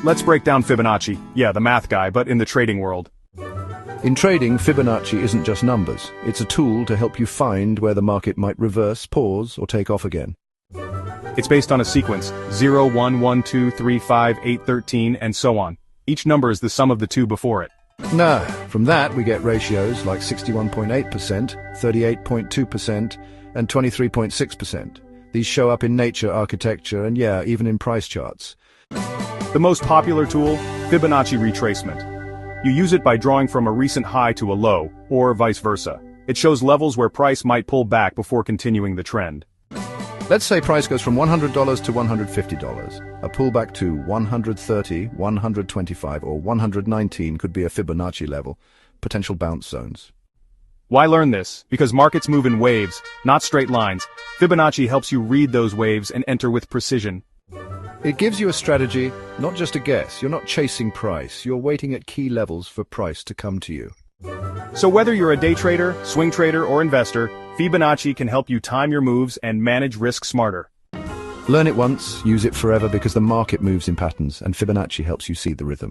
Let's break down Fibonacci. Yeah, the math guy, but in the trading world. In trading, Fibonacci isn't just numbers. It's a tool to help you find where the market might reverse, pause, or take off again. It's based on a sequence, 0, 1, 1, 2, 3, 5, 8, 13, and so on. Each number is the sum of the two before it. Now, from that we get ratios like 61.8%, 38.2%, and 23.6%. These show up in nature, architecture, and yeah, even in price charts. The most popular tool, Fibonacci retracement. You use it by drawing from a recent high to a low, or vice versa. It shows levels where price might pull back before continuing the trend. Let's say price goes from $100 to $150. A pullback to $130, $125, or $119 could be a Fibonacci level, potential bounce zones. Why learn this? Because markets move in waves, not straight lines. Fibonacci helps you read those waves and enter with precision. It gives you a strategy, not just a guess. You're not chasing price, you're waiting at key levels for price to come to you. So whether you're a day trader, swing trader, or investor, Fibonacci can help you time your moves and manage risk smarter. Learn it once, use it forever because the market moves in patterns and Fibonacci helps you see the rhythm.